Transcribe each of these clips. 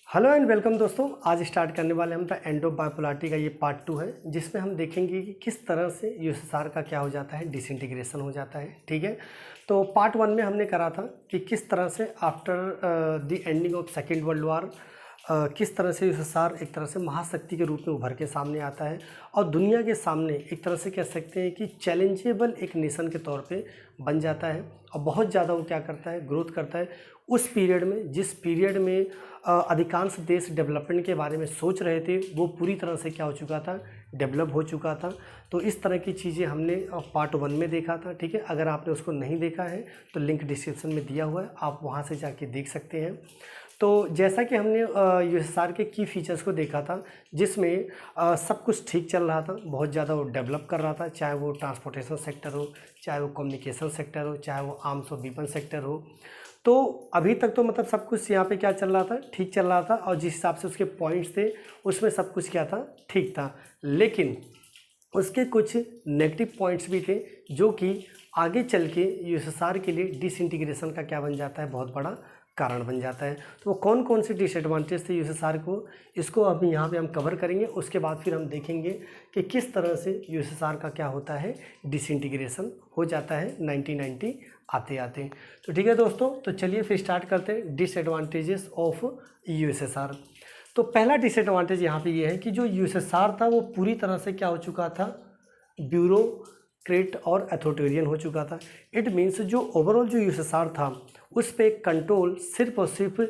Hello and welcome दोस्तों। आज start करने वाले हम द एंड ऑफ बाइपोलैरिटी का ये पार्ट 2 है, जिसमें हम देखेंगे कि किस तरह से यूएसएसआर का क्या हो जाता है, डिसइंटीग्रेशन हो जाता है। ठीक है, तो पार्ट 1 में हमने करा था कि किस तरह से after the ending of second world war किस तरह से यूएसएसआर एक तरह से महाशक्ति के रूप में उभर के सामने आता है और दुनिया के सामने एक तरह से कह सकते हैं कि चैलेंजेबल एक नेशन के तौर पे बन जाता है और बहुत ज़्यादा वो क्या करता है, ग्रोथ करता है। उस पीरियड में, जिस पीरियड में अधिकांश देश डेवलपमेंट के बारे में सोच रहे थे, वो पूरी तरह से क्या हो चुका था, डेवलप हो चुका था। तो इस तरह की चीज़ें हमने पार्ट 1 में देखा था। ठीक है, अगर आपने उसको नहीं देखा है तो लिंक डिस्क्रिप्शन में दिया हुआ है, आप वहाँ से जाके देख सकते हैं। तो जैसा कि हमने यूएसएसआर के की फीचर्स को देखा था, जिसमें सब कुछ ठीक चल रहा था, बहुत ज़्यादा वो डेवलप कर रहा था, चाहे वो ट्रांसपोर्टेशन सेक्टर हो, चाहे वो कम्युनिकेशन सेक्टर हो, चाहे वो आर्म्स और वेपन सेक्टर हो। तो अभी तक तो मतलब सब कुछ यहाँ पे क्या चल रहा था, ठीक चल रहा था और जिस हिसाब से उसके पॉइंट्स थे उसमें सब कुछ क्या था, ठीक था। लेकिन उसके कुछ नेगेटिव पॉइंट्स भी थे जो कि आगे चल के यूएसएसआर के लिए डिसइंटीग्रेशन का क्या बन जाता है, बहुत बड़ा कारण बन जाता है। तो वो कौन कौन से डिसएडवांटेज थे यूएसएसआर को, इसको अभी यहाँ पे हम कवर करेंगे। उसके बाद फिर हम देखेंगे कि किस तरह से यूएसएसआर का क्या होता है, डिसइंटीग्रेशन हो जाता है 1990 आते आते। तो ठीक है दोस्तों, तो चलिए फिर स्टार्ट करते हैं डिसएडवांटेजेस ऑफ यूएसएसआर। तो पहला डिसएडवांटेज यहाँ पे ये है कि जो यूएसएसआर था वो पूरी तरह से क्या हो चुका था, ब्यूरोक्रेट और अथॉरिटेरियन हो चुका था। इट मीन्स जो ओवरऑल जो यूएसएसआर था उस पर कंट्रोल सिर्फ और सिर्फ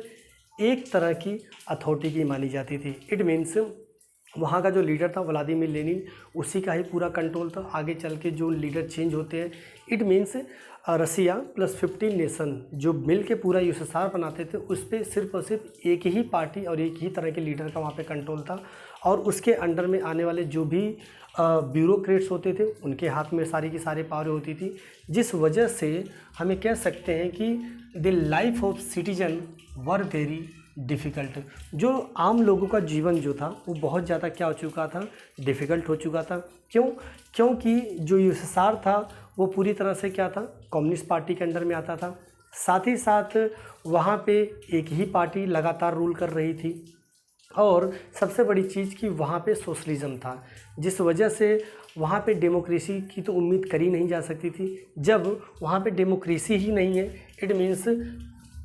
एक तरह की अथॉरिटी की मानी जाती थी। इट मीन्स वहाँ का जो लीडर था व्लादिमीर लेनिन, उसी का ही पूरा कंट्रोल था। आगे चल के जो लीडर चेंज होते हैं, it means Russia plus 15 nation जो मिल के पूरा यूएसएसआर बनाते थे, उस पर सिर्फ और सिर्फ एक ही पार्टी और एक ही तरह के लीडर का वहाँ पे कंट्रोल था। और उसके अंडर में आने वाले जो भी ब्यूरोक्रेट्स होते थे, उनके हाथ में सारी की सारी पावर होती थी, जिस वजह से हमें कह सकते हैं कि the life of citizen were very difficult. जो आम लोगों का जीवन जो था वो बहुत ज़्यादा क्या हो चुका था, डिफ़िकल्ट हो चुका था। क्योंकि जो यूएसएसआर था वो पूरी तरह से क्या था, कम्युनिस्ट पार्टी के अंडर में आता था। साथ ही साथ वहाँ पे एक ही पार्टी लगातार रूल कर रही थी और सबसे बड़ी चीज़ कि वहाँ पे सोशलिज्म था, जिस वजह से वहाँ पे डेमोक्रेसी की तो उम्मीद करी नहीं जा सकती थी। जब वहाँ पे डेमोक्रेसी ही नहीं है, इट मीन्स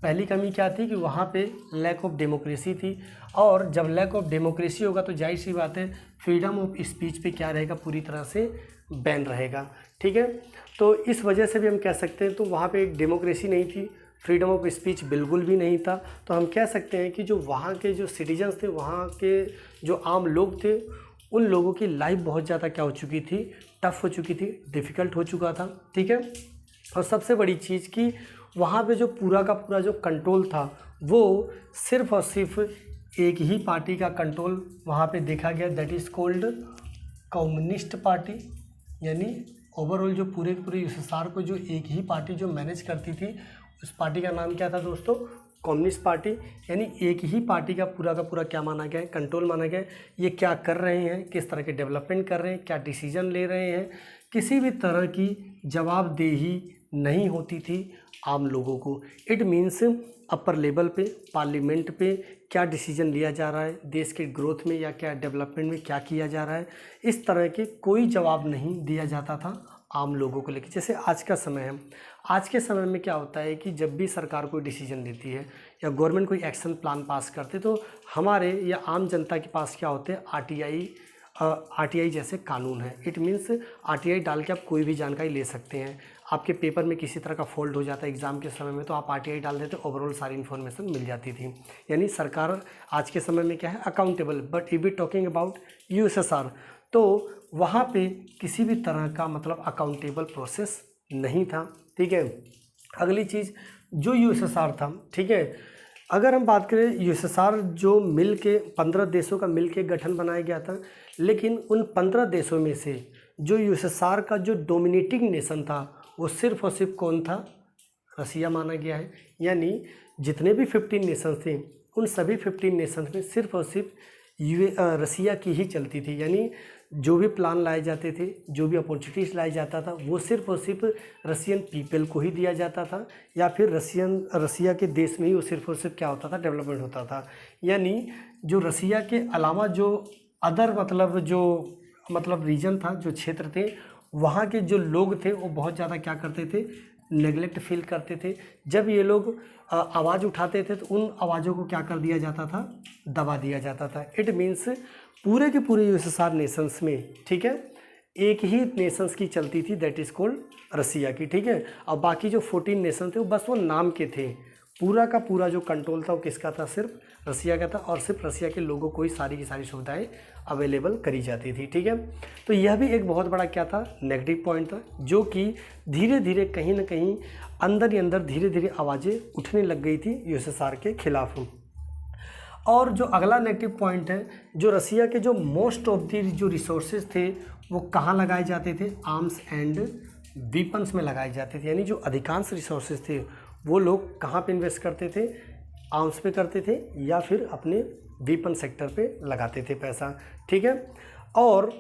पहली कमी क्या थी कि वहाँ पे लैक ऑफ डेमोक्रेसी थी। और जब लैक ऑफ डेमोक्रेसी होगा तो जाहिर सी बात है फ्रीडम ऑफ स्पीच पे क्या रहेगा, पूरी तरह से बैन रहेगा। ठीक है, तो इस वजह से भी हम कह सकते हैं तो वहाँ पे डेमोक्रेसी नहीं थी, फ्रीडम ऑफ स्पीच बिल्कुल भी नहीं था। तो हम कह सकते हैं कि जो वहाँ के जो सिटीजन्स थे, वहाँ के जो आम लोग थे, उन लोगों की लाइफ बहुत ज़्यादा क्या हो चुकी थी, टफ हो चुकी थी, डिफ़िकल्ट हो चुका था। ठीक है, और सबसे बड़ी चीज़ कि वहाँ पे जो पूरा का पूरा जो कंट्रोल था वो सिर्फ और सिर्फ एक ही पार्टी का कंट्रोल वहाँ पे देखा गया, that is called communist party. यानी ओवरऑल जो पूरे यूएसएसआर को जो एक ही पार्टी जो मैनेज करती थी, उस पार्टी का नाम क्या था दोस्तों, कम्युनिस्ट पार्टी। यानी एक ही पार्टी का पूरा क्या माना गया है, कंट्रोल माना गया है। ये क्या कर रहे हैं, किस तरह के डेवलपमेंट कर रहे हैं, क्या डिसीजन ले रहे हैं, किसी भी तरह की जवाबदेही नहीं होती थी आम लोगों को। इट मीन्स अपर लेवल पे, पार्लियामेंट पे क्या डिसीजन लिया जा रहा है, देश के ग्रोथ में या क्या डेवलपमेंट में क्या किया जा रहा है, इस तरह के कोई जवाब नहीं दिया जाता था आम लोगों को लेकर। जैसे आज का समय है, आज के समय में क्या होता है कि जब भी सरकार कोई डिसीजन लेती है या गवर्नमेंट कोई एक्शन प्लान पास करते, तो हमारे या आम जनता के पास क्या होते हैं, आरटीआई जैसे कानून है। इट मीन्स आरटीआई डाल के आप कोई भी जानकारी ले सकते हैं। आपके पेपर में किसी तरह का फॉल्ट हो जाता है एग्ज़ाम के समय में, तो आप आरटीआई डाल देते, ओवरऑल सारी इन्फॉर्मेशन मिल जाती थी। यानी सरकार आज के समय में क्या है, accountable. But if we talking about USSR, तो वहाँ पे किसी भी तरह का मतलब अकाउंटेबल प्रोसेस नहीं था। ठीक है, अगली चीज़ जो यूएसएसआर था, ठीक है, अगर हम बात करें यूएसएसआर जो मिल के 15 देशों का मिल के गठन बनाया गया था, लेकिन उन 15 देशों में से जो यूएसएसआर का जो डोमिनेटिंग नेशन था वो सिर्फ और सिर्फ कौन था, रसिया माना गया है। यानी जितने भी 15 नेशंस थे, उन सभी 15 नेशंस में सिर्फ और सिर्फ रसिया की ही चलती थी। यानी जो भी प्लान लाए जाते थे, जो भी अपॉर्चुनिटीज़ लाया जाता था, वो सिर्फ और सिर्फ रसियन पीपल को ही दिया जाता था, या फिर रसिया के देश में ही वो सिर्फ और सिर्फ क्या होता था, डेवलपमेंट होता था। यानी जो रसिया के अलावा जो अदर मतलब रीजन था, जो क्षेत्र थे, वहाँ के जो लोग थे वो बहुत ज़्यादा क्या करते थे, नेगलेक्ट फील करते थे। जब ये लोग आवाज़ उठाते थे तो उन आवाज़ों को क्या कर दिया जाता था, दबा दिया जाता था। इट मीन्स पूरे के पूरे यूएसएसआर नेशंस में, ठीक है, एक ही नेशंस की चलती थी, दैट इज़ कॉल्ड रसिया की, ठीक है। और बाकी जो 14 नेशन थे वो बस वो नाम के थे, पूरा का पूरा जो कंट्रोल था वो किसका था, सिर्फ रसिया का था, और सिर्फ रसिया के लोगों को ही सारी की सारी सुविधाएं अवेलेबल करी जाती थी, ठीक है। तो यह भी एक बहुत बड़ा क्या था, नेगेटिव पॉइंट था, जो कि धीरे धीरे कहीं ना कहीं अंदर ही अंदर धीरे धीरे आवाज़ें उठने लग गई थी यूएसएसआर के खिलाफ। और जो अगला नेगेटिव पॉइंट है, जो रसिया के जो मोस्ट ऑफ द जो रिसोर्सेज थे वो कहाँ लगाए जाते थे, आर्म्स एंड वीपन्स में लगाए जाते थे। यानी जो अधिकांश रिसोर्सेज थे वो लोग कहाँ पे इन्वेस्ट करते थे, आर्म्स पे करते थे या फिर अपने वीपन सेक्टर पे लगाते थे पैसा, ठीक है। और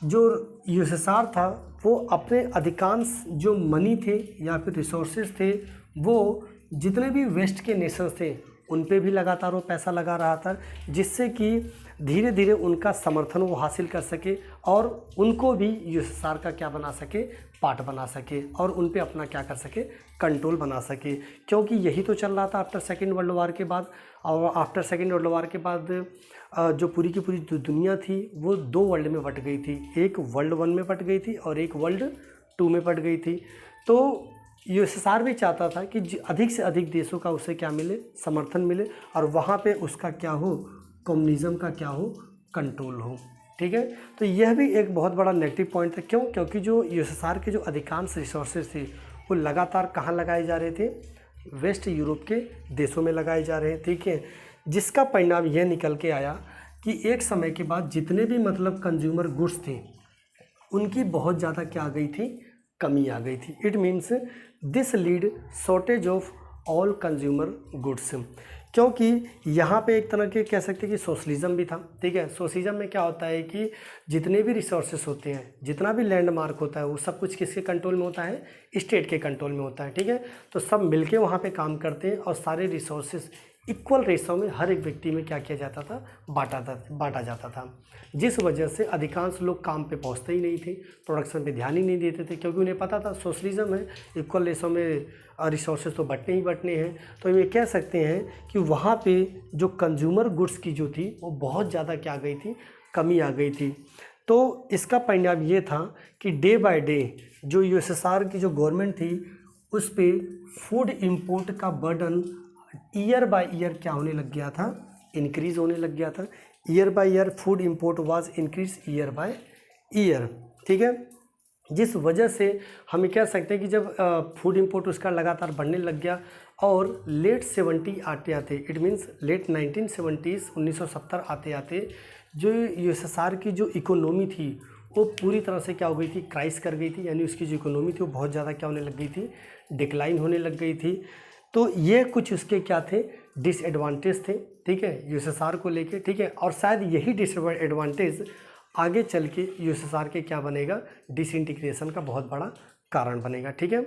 जो यूएसएसआर था वो अपने अधिकांश जो मनी थे या फिर रिसोर्सेज थे वो जितने भी वेस्ट के नेशंस थे उन पे भी लगातार वो पैसा लगा रहा था, जिससे कि धीरे धीरे उनका समर्थन वो हासिल कर सके और उनको भी यूएसएसआर का क्या बना सके, पार्ट बना सके, और उन पे अपना क्या कर सके, कंट्रोल बना सके। क्योंकि यही तो चल रहा था आफ्टर सेकेंड वर्ल्ड वार के बाद। और आफ्टर सेकेंड वर्ल्ड वार के बाद जो पूरी की पूरी दुनिया थी वो दो वर्ल्ड में बट गई थी, एक वर्ल्ड 1 में बट गई थी और एक वर्ल्ड 2 में बट गई थी। तो यूएसएसआर भी चाहता था कि अधिक से अधिक देशों का उसे क्या मिले, समर्थन मिले, और वहाँ पे उसका क्या हो, कम्युनिज्म का क्या हो, कंट्रोल हो, ठीक है। तो यह भी एक बहुत बड़ा नेगेटिव पॉइंट था। क्यों? क्योंकि जो यूएसएसआर के जो अधिकांश रिसोर्सेज थे वो लगातार कहाँ लगाए जा रहे थे, वेस्ट यूरोप के देशों में लगाए जा रहे हैं, ठीक है। जिसका परिणाम यह निकल के आया कि एक समय के बाद जितने भी मतलब कंज्यूमर गुड्स थे उनकी बहुत ज़्यादा क्या आ गई थी, कमी आ गई थी। It means this lead shortage of all consumer goods. क्योंकि यहाँ पे एक तरह के कह सकते हैं कि सोशलिज्म भी था, ठीक है। सोशलिज्म में क्या होता है कि जितने भी रिसोर्सेस होते हैं, जितना भी लैंडमार्क होता है, वो सब कुछ किसके कंट्रोल में होता है, स्टेट के कंट्रोल में होता है, ठीक है। तो सब मिलके वहाँ पे काम करते हैं और सारे रिसोर्सेस इक्वल रेशो में हर एक व्यक्ति में क्या किया जाता था, बांटा जाता था। जिस वजह से अधिकांश लोग काम पे पहुंचते ही नहीं थे, प्रोडक्शन पे ध्यान ही नहीं देते थे, क्योंकि उन्हें पता था सोशलिज्म है, इक्वल रेशो में रिसोर्सेज तो बटने ही बटने हैं। तो ये कह सकते हैं कि वहाँ पे जो कंज्यूमर गुड्स की जो थी वो बहुत ज़्यादा क्या गई थी, कमी आ गई थी। तो इसका परिणाम ये था कि डे बाय डे जो यूएसएसआर की जो गवर्नमेंट थी उस पर फूड इम्पोर्ट का बर्डन ईयर बाय ईयर क्या होने लग गया था, इंक्रीज़ होने लग गया था। Year by year food import was increase year by year, ठीक है। जिस वजह से हम कह सकते हैं कि जब फूड इंपोर्ट उसका लगातार बढ़ने लग गया और लेट 70 आते आते, इट मीन्स लेट 1970s 1970 आते आते जो यूएसएसआर की जो इकोनॉमी थी वो पूरी तरह से क्या हो गई थी, क्राइस कर गई थी। यानी उसकी जो इकोनॉमी थी वो बहुत ज़्यादा क्या होने लग गई थी, डिक्लाइन होने लग गई थी। तो ये कुछ उसके क्या थे, डिसएडवांटेज थे, ठीक है, यूएसएसआर को लेके, ठीक है। और शायद यही डिसएडवांटेज आगे चल के यूएसएसआर के क्या बनेगा, डिसइंटीग्रेशन का बहुत बड़ा कारण बनेगा, ठीक है।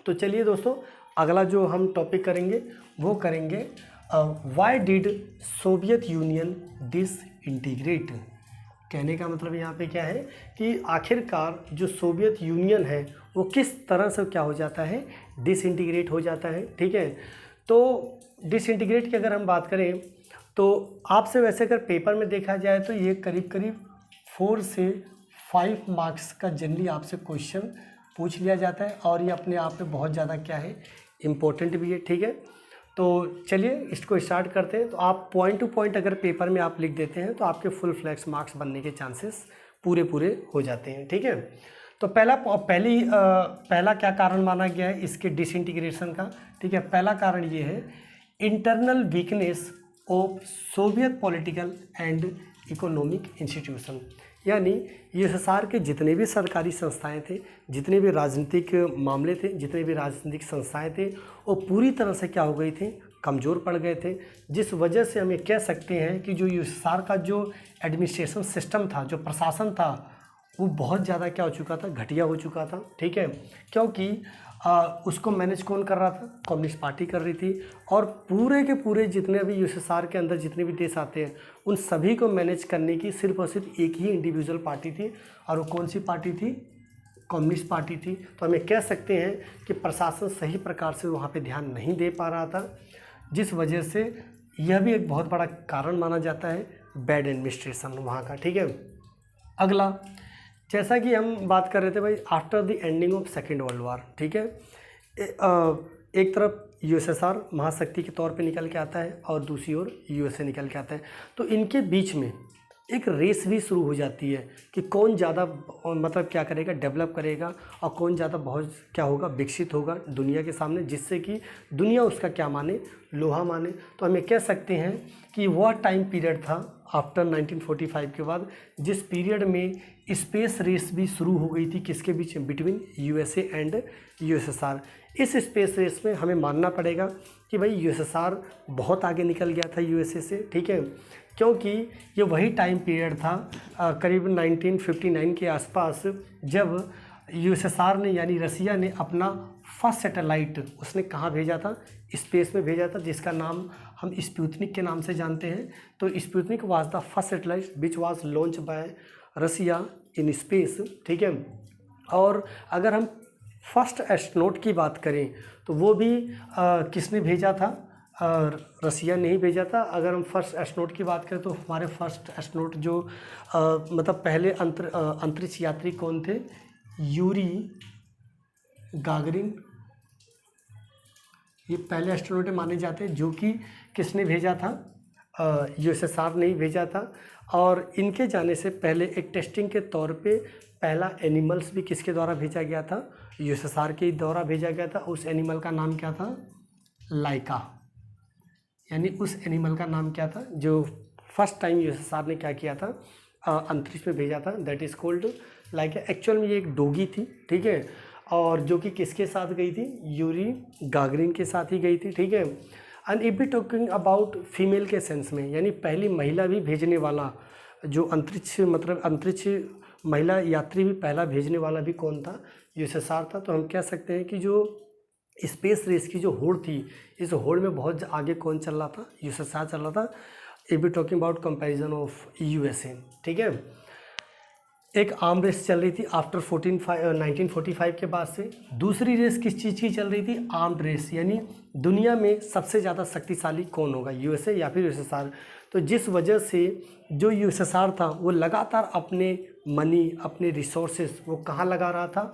तो चलिए दोस्तों, अगला जो हम टॉपिक करेंगे वो करेंगे why did Soviet union disintegrate. कहने का मतलब यहाँ पे क्या है कि आखिरकार जो सोवियत यूनियन है वो किस तरह से क्या हो जाता है, डिसइंटीग्रेट हो जाता है, ठीक है। तो डिसइंटीग्रेट की अगर हम बात करें तो आपसे वैसे अगर पेपर में देखा जाए तो ये करीब करीब 4 से 5 मार्क्स का जनरली आपसे क्वेश्चन पूछ लिया जाता है और ये अपने आप में बहुत ज़्यादा क्या है, इम्पोर्टेंट भी है, ठीक है। तो चलिए इसको स्टार्ट करते हैं। तो आप पॉइंट टू पॉइंट अगर पेपर में आप लिख देते हैं तो आपके फुल फ्लैक्स मार्क्स बनने के चांसेस पूरे हो जाते हैं, ठीक है। तो पहला क्या कारण माना गया है इसके डिसइंटीग्रेशन का, ठीक है। पहला कारण ये है internal weakness of Soviet political and economic institution. यानी यूएसएसआर के जितने भी सरकारी संस्थाएं थे, जितने भी राजनीतिक मामले थे, जितने भी राजनीतिक संस्थाएं थे वो पूरी तरह से क्या हो गई थी, कमज़ोर पड़ गए थे, जिस वजह से हम ये कह सकते हैं कि जो यूएसएसआर का जो एडमिनिस्ट्रेशन सिस्टम था, जो प्रशासन था, वो बहुत ज़्यादा क्या हो चुका था, घटिया हो चुका था। ठीक है, क्योंकि उसको मैनेज कौन कर रहा था, कम्युनिस्ट पार्टी कर रही थी। और पूरे के पूरे जितने भी यूएसएसआर के अंदर जितने भी देश आते हैं, उन सभी को मैनेज करने की सिर्फ और सिर्फ एक ही इंडिविजुअल पार्टी थी, और वो कौन सी पार्टी थी, कम्युनिस्ट पार्टी थी। तो हमें कह सकते हैं कि प्रशासन सही प्रकार से वहाँ पे ध्यान नहीं दे पा रहा था, जिस वजह से यह भी एक बहुत बड़ा कारण माना जाता है बैड एडमिनिस्ट्रेशन वहाँ का। ठीक है, अगला, जैसा कि हम बात कर रहे थे भाई, after the ending of second world war. ठीक है, एक तरफ यूएसएसआर महाशक्ति के तौर पे निकल के आता है और दूसरी ओर यूएसए निकल के आता है। तो इनके बीच में एक रेस भी शुरू हो जाती है कि कौन ज़्यादा मतलब क्या करेगा, डेवलप करेगा, और कौन ज़्यादा बहुत क्या होगा, विकसित होगा दुनिया के सामने, जिससे कि दुनिया उसका क्या माने, लोहा माने। तो हमें कह सकते हैं कि वह टाइम पीरियड था आफ्टर 1945 के बाद, जिस पीरियड में स्पेस रेस भी शुरू हो गई थी, किसके बीच, बिटवीन यूएसए एंड यूएसएसआर। इस स्पेस रेस में हमें मानना पड़ेगा कि भाई यूएसएसआर बहुत आगे निकल गया था यूएसए से। ठीक है, क्योंकि ये वही टाइम पीरियड था करीब 1959 के आसपास, जब यूएसएसआर ने यानी रसिया ने अपना फर्स्ट सैटेलाइट उसने कहाँ भेजा था, स्पेस में भेजा था, जिसका नाम हम स्पुतनिक के नाम से जानते हैं। तो Sputnik was the first satellite which was launch by Russia in space. ठीक है, और अगर हम फर्स्ट एस्ट्रोनॉट की बात करें तो वो भी किसने भेजा था, रसिया ने ही भेजा था। अगर हम फर्स्ट एस्ट्रोनॉट की बात करें तो हमारे फर्स्ट एस्ट्रोनॉट जो मतलब पहले अंतरिक्ष यात्री कौन थे, यूरी गागरिन, ये पहले एस्ट्रोनॉट माने जाते हैं, जो कि किसने भेजा था, यूएसएसआर ने ही भेजा था। और इनके जाने से पहले एक टेस्टिंग के तौर पे पहला एनिमल्स भी किसके द्वारा भेजा गया था, यूएसएसआर के द्वारा भेजा गया था। उस एनिमल का नाम क्या था, लाइका, यानी उस एनिमल का नाम क्या था जो फर्स्ट टाइम यूएसएसआर ने क्या किया था, अंतरिक्ष में भेजा था, that is called Laika. Actual में ये एक डोगी थी। ठीक है, और जो कि किसके साथ गई थी, यूरी गागरिन के साथ ही गई थी। ठीक है, and if be talking about female के सेंस में, यानी पहली महिला भी भेजने वाला जो अंतरिक्ष मतलब अंतरिक्ष महिला यात्री भी पहला भेजने वाला भी कौन था, यूएसएसआर था। तो हम कह सकते हैं कि जो स्पेस रेस की जो होड़ थी, इस होड़ में बहुत आगे कौन चल रहा था, यूएसएसआर चल रहा था। If be talking about comparison of USA. ठीक है, एक आर्म रेस चल रही थी आफ्टर 1945 के बाद से। दूसरी रेस किस चीज़ की चल रही थी, आर्म्ड रेस, यानी दुनिया में सबसे ज़्यादा शक्तिशाली कौन होगा, यूएसए या फिर यूएसएसआर। तो जिस वजह से जो यूएसएसआर था वो लगातार अपने मनी, अपने रिसोर्सेज वो कहाँ लगा रहा था,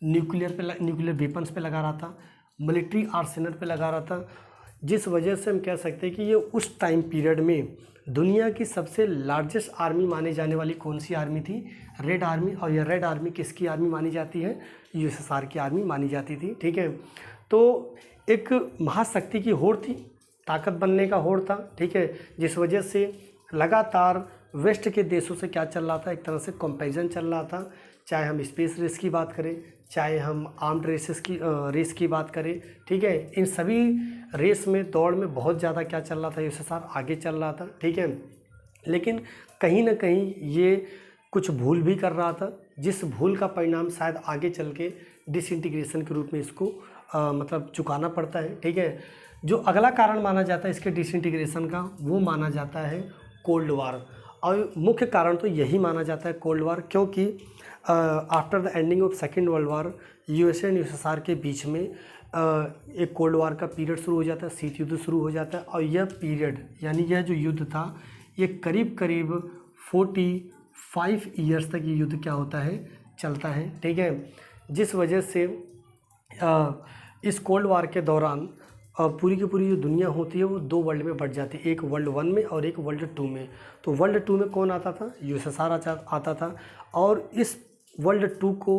न्यूक्लियर वेपन्स पे लगा रहा था, मिलिट्री आर्सेनल पे लगा रहा था। जिस वजह से हम कह सकते हैं कि ये उस टाइम पीरियड में दुनिया की सबसे लार्जेस्ट आर्मी माने जाने वाली कौन सी आर्मी थी, रेड आर्मी। और यह रेड आर्मी किसकी आर्मी मानी जाती है, यूएसएसआर की आर्मी मानी जाती थी। ठीक है, तो एक महाशक्ति की होड़ थी, ताकत बनने का होड़ था। ठीक है, जिस वजह से लगातार वेस्ट के देशों से क्या चल रहा था, एक तरह से कंपैरिजन चल रहा था। चाहे हम स्पेस रेस की बात करें, चाहे हम आर्म्ड रेस की बात करें। ठीक है, इन सभी रेस में, दौड़ में बहुत ज़्यादा क्या चल रहा था, यूएसएसआर आगे चल रहा था। ठीक है, लेकिन कहीं ना कहीं ये कुछ भूल भी कर रहा था, जिस भूल का परिणाम शायद आगे चल के डिसइंटीग्रेशन के रूप में इसको मतलब चुकाना पड़ता है। ठीक है, जो अगला कारण माना जाता है इसके डिसइंटीग्रेशन का, वो माना जाता है कोल्ड वार। और मुख्य कारण तो यही माना जाता है कोल्ड वार, क्योंकि after the ending of second world war USA and USSR के बीच में एक कोल्ड वार का पीरियड शुरू हो जाता है, शीत युद्ध शुरू हो जाता है। और यह पीरियड यानी यह जो युद्ध था ये करीब करीब 45 ईयर्स तक ये युद्ध क्या होता है, चलता है। ठीक है, जिस वजह से इस कोल्ड वार के दौरान पूरी की पूरी जो दुनिया होती है वो दो वर्ल्ड में बट जाती है, एक वर्ल्ड 1 में और एक वर्ल्ड 2 में। तो वर्ल्ड 2 में कौन आता था, यूएसएसआर आता था। और इस वर्ल्ड 2 को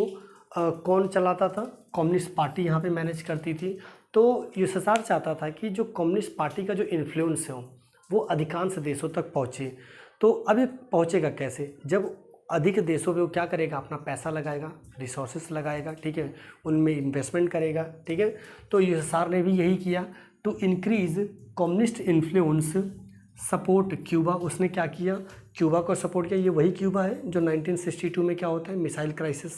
कौन चलाता था, कम्युनिस्ट पार्टी यहाँ पे मैनेज करती थी। तो यूएसएसआर चाहता था कि जो कम्युनिस्ट पार्टी का जो इन्फ्लुएंस है वो अधिकांश देशों तक पहुँचे। तो अब ये पहुँचेगा कैसे, जब अधिक देशों पे वो क्या करेगा, अपना पैसा लगाएगा, रिसोर्सेस लगाएगा। ठीक है, उनमें इन्वेस्टमेंट करेगा। ठीक है, तो यूएसएसआर ने भी यही किया, to increase communist influence support Cuba. उसने क्या किया, क्यूबा को सपोर्ट किया। ये वही क्यूबा है जो 1962 में क्या होता है, मिसाइल क्राइसिस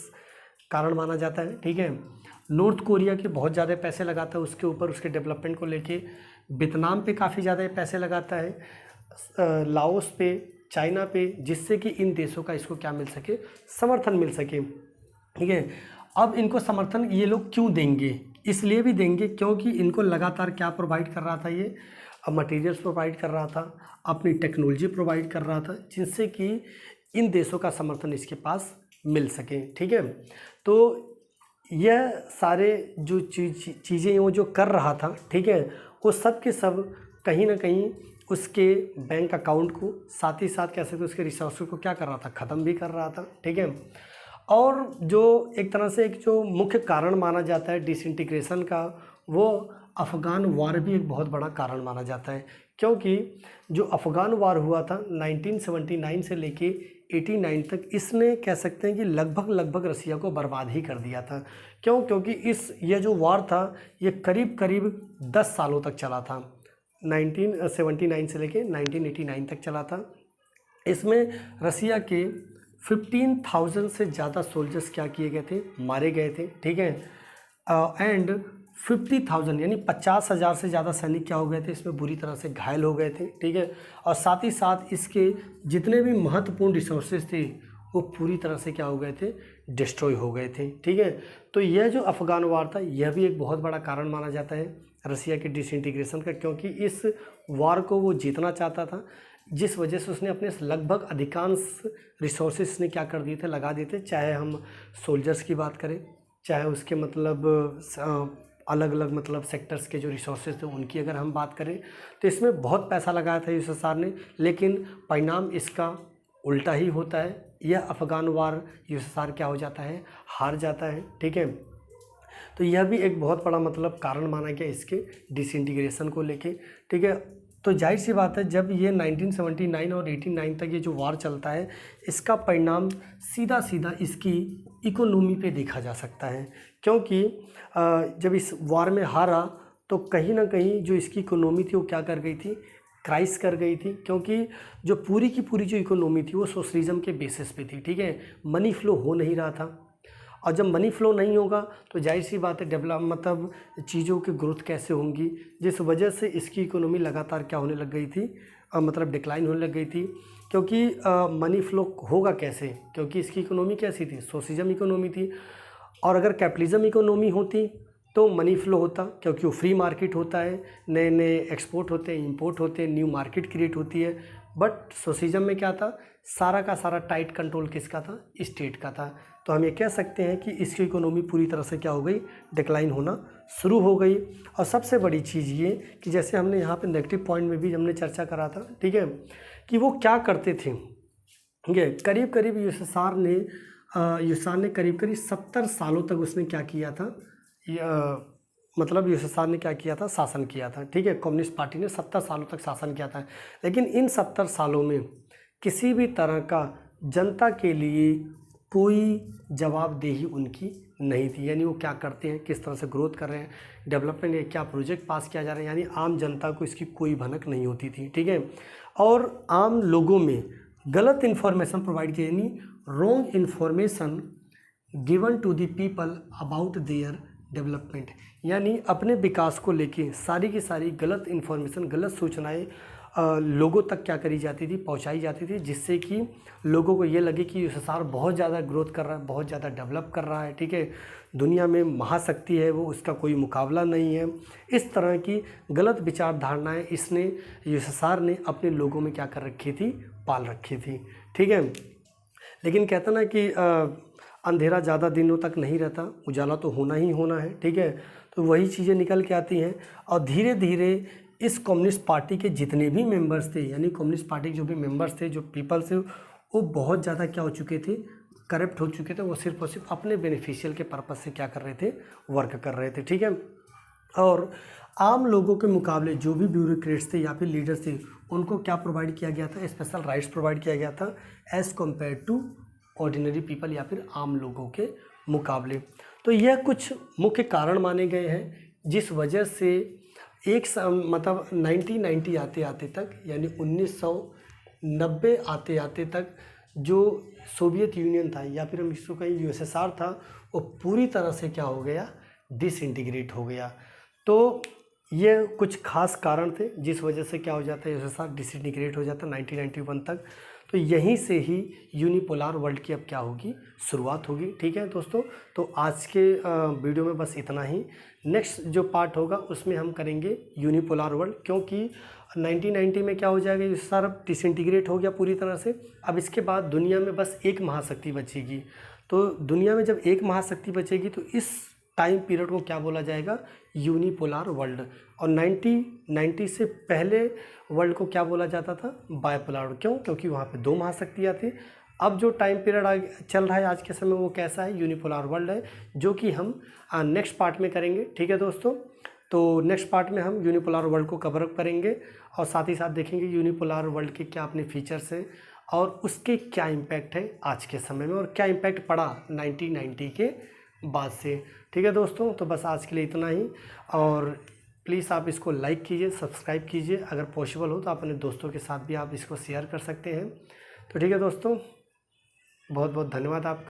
कारण माना जाता है, ठीक है। नॉर्थ कोरिया के बहुत ज़्यादा पैसे लगाता है उसके ऊपर, उसके डेवलपमेंट को लेके। वियतनाम पे काफ़ी ज़्यादा पैसे लगाता है, लाओस पे, चाइना पे, जिससे कि इन देशों का इसको क्या मिल सके, समर्थन मिल सके, ठीक है। अब इनको समर्थन ये लोग क्यों देंगे, इसलिए भी देंगे क्योंकि इनको लगातार क्या प्रोवाइड कर रहा था, ये मटेरियल्स प्रोवाइड कर रहा था, अपनी टेक्नोलॉजी प्रोवाइड कर रहा था, जिससे कि इन देशों का समर्थन इसके पास मिल सके, ठीक है। तो यह सारे जो चीज़ें वो जो कर रहा था, ठीक है, वो सब के सब कहीं ना कहीं उसके बैंक अकाउंट को, साथ ही साथ कह सकते उसके रिसोर्स को क्या कर रहा था, ख़त्म भी कर रहा था, ठीक है। और जो एक तरह से एक जो मुख्य कारण माना जाता है डिसइंटीग्रेशन का, वो अफ़गान वार भी एक बहुत बड़ा कारण माना जाता है। क्योंकि जो अफ़गान वार हुआ था 1979 से लेके 89 तक, इसने कह सकते हैं कि लगभग रसिया को बर्बाद ही कर दिया था। क्यों, क्योंकि ये जो वार था ये करीब 10 सालों तक चला था, 1979 से लेके 1989 तक चला था। इसमें रसिया के 15,000 से ज़्यादा सोल्जर्स क्या किए गए थे, मारे गए थे, ठीक है। एंड 50,000 यानी 50,000 से ज़्यादा सैनिक क्या हो गए थे, इसमें बुरी तरह से घायल हो गए थे, ठीक है। और साथ ही साथ इसके जितने भी महत्वपूर्ण रिसोर्सेज थे वो पूरी तरह से क्या हो गए थे, डिस्ट्रॉय हो गए थे, ठीक है। तो यह जो अफ़गान वार था यह भी एक बहुत बड़ा कारण माना जाता है रसिया के डिसइंटीग्रेशन का, क्योंकि इस वार को वो जीतना चाहता था, जिस वजह से उसने अपने लगभग अधिकांश रिसोर्सेज ने क्या कर दिए थे, लगा दिए थे। चाहे हम सोल्जर्स की बात करें, चाहे उसके मतलब अलग अलग मतलब सेक्टर्स के जो रिसोर्सेज थे उनकी अगर हम बात करें, तो इसमें बहुत पैसा लगाया था यूएसएसआर ने, लेकिन परिणाम इसका उल्टा ही होता है। यह अफ़गान वार यूएसएसआर क्या हो जाता है, हार जाता है, ठीक है। तो यह भी एक बहुत बड़ा मतलब कारण माना गया इसके डिसइंटीग्रेशन को लेके, ठीक है। तो जाहिर सी बात है, जब ये 1979 और 89 तक ये जो वार चलता है, इसका परिणाम सीधा इसकी इकोनॉमी पे देखा जा सकता है। क्योंकि जब इस वार में हारा तो कहीं ना कहीं जो इसकी इकोनॉमी थी वो क्या कर गई थी, क्राइस कर गई थी। क्योंकि जो पूरी की पूरी जो इकोनॉमी थी वो सोशलिज्म के बेसिस पे थी, ठीक है। मनी फ्लो हो नहीं रहा था, और जब मनी फ्लो नहीं होगा तो जाहिर सी बात है डेवलप मतलब चीज़ों की ग्रोथ कैसे होंगी, जिस वजह से इसकी इकोनॉमी लगातार क्या होने लग गई थी, मतलब डिक्लाइन होने लग गई थी। क्योंकि मनी फ्लो होगा कैसे, क्योंकि इसकी इकोनॉमी कैसी थी, सोशलिज्म इकोनॉमी थी। और अगर कैपिटलिज्म इकोनॉमी होती तो मनी फ्लो होता, क्योंकि वो फ्री मार्केट होता है, नए नए एक्सपोर्ट होते हैं, इंपोर्ट होते हैं, न्यू मार्केट क्रिएट होती है। बट सोशलिज्म में क्या था, सारा का सारा टाइट कंट्रोल किसका था, स्टेट का था। तो हम ये कह सकते हैं कि इसकी इकोनॉमी पूरी तरह से क्या हो गई, डिक्लाइन होना शुरू हो गई। और सबसे बड़ी चीज़ ये कि जैसे हमने यहाँ पे नेगेटिव पॉइंट में भी हमने चर्चा करा था, ठीक है, कि वो क्या करते थे, ठीक है। करीब यूएसएसआर ने करीब 70 सालों तक उसने क्या किया था, मतलब यूएसएसआर ने क्या किया था, शासन किया था, ठीक है। कम्युनिस्ट पार्टी ने 70 सालों तक शासन किया था। लेकिन इन 70 सालों में किसी भी तरह का जनता के लिए कोई जवाबदेही उनकी नहीं थी। यानी वो क्या करते हैं, किस तरह से ग्रोथ कर रहे हैं, डेवलपमेंट के क्या प्रोजेक्ट पास किया जा रहा है, यानी आम जनता को इसकी कोई भनक नहीं होती थी, ठीक है। और आम लोगों में गलत इन्फॉर्मेशन प्रोवाइड की, यानी wrong information given to the people about their development, यानी अपने विकास को लेके सारी की सारी गलत इन्फॉर्मेशन, गलत सूचनाएं लोगों तक क्या करी जाती थी, पहुंचाई जाती थी, जिससे कि लोगों को ये लगे कि यूएसएसआर बहुत ज़्यादा ग्रोथ कर रहा है, बहुत ज़्यादा डेवलप कर रहा है, ठीक है, दुनिया में महाशक्ति है वो, उसका कोई मुकाबला नहीं है। इस तरह की गलत विचार धारणाएँ इसने यूएसएसआर ने अपने लोगों में क्या कर रखी थी, पाल रखी थी, ठीक है। लेकिन कहते ना कि अंधेरा ज़्यादा दिनों तक नहीं रहता, उजाला तो होना ही होना है, ठीक है। तो वही चीज़ें निकल के आती हैं। और धीरे धीरे इस कम्युनिस्ट पार्टी के जितने भी मेंबर्स थे, यानी कम्युनिस्ट पार्टी के जो भी मेंबर्स थे, जो पीपल्स थे, वो बहुत ज़्यादा क्या हो चुके थे, करप्ट हो चुके थे। वो सिर्फ और सिर्फ अपने बेनिफिशियल के पर्पज़ से क्या कर रहे थे, वर्क कर रहे थे, ठीक है। और आम लोगों के मुकाबले जो भी ब्यूरोक्रेट्स थे या फिर लीडर्स थे, उनको क्या प्रोवाइड किया गया था, स्पेशल राइट्स प्रोवाइड किया गया था as compare to ordinary people या फिर आम लोगों के मुकाबले। तो यह कुछ मुख्य कारण माने गए हैं जिस वजह से मतलब 1990 आते आते तक, यानी 1990 आते आते तक जो सोवियत यूनियन था, या फिर हम इसको कहें यूएसएसआर था, वो पूरी तरह से क्या हो गया, डिसइंटीग्रेट हो गया। तो ये कुछ खास कारण थे जिस वजह से क्या हो जाता है, यूएसएसआर डिसइंटीग्रेट हो जाता है 1991 तक। तो यहीं से ही यूनिपोलर वर्ल्ड की अब क्या होगी, शुरुआत होगी। ठीक है दोस्तों, तो आज के वीडियो में बस इतना ही। नेक्स्ट जो पार्ट होगा उसमें हम करेंगे यूनिपोलर वर्ल्ड, क्योंकि 1990 में क्या हो जाएगा, ये सारा डिसइंटीग्रेट हो गया पूरी तरह से। अब इसके बाद दुनिया में बस एक महाशक्ति बचेगी। तो दुनिया में जब एक महाशक्ति बचेगी तो इस टाइम पीरियड को क्या बोला जाएगा, यूनिपोलर वर्ल्ड। और 1990 से पहले वर्ल्ड को क्या बोला जाता था, बायपोलर। क्यों? क्योंकि वहाँ पे दो महाशक्तियाँ थी। अब जो टाइम पीरियड चल रहा है आज के समय, वो कैसा है, यूनिपोलर वर्ल्ड है, जो कि हम नेक्स्ट पार्ट में करेंगे। ठीक है दोस्तों, तो नेक्स्ट पार्ट में हम यूनिपोलर वर्ल्ड को कवर अप करेंगे और साथ ही साथ देखेंगे यूनिपोलर वर्ल्ड के क्या अपने फीचर्स हैं और उसके क्या इम्पैक्ट है आज के समय में, और क्या इम्पैक्ट पड़ा 1990 के बाद से। ठीक है दोस्तों, तो बस आज के लिए इतना ही। और प्लीज़ आप इसको लाइक कीजिए, सब्सक्राइब कीजिए, अगर पॉसिबल हो तो अपने दोस्तों के साथ भी आप इसको शेयर कर सकते हैं। तो ठीक है दोस्तों, बहुत बहुत धन्यवाद आपका।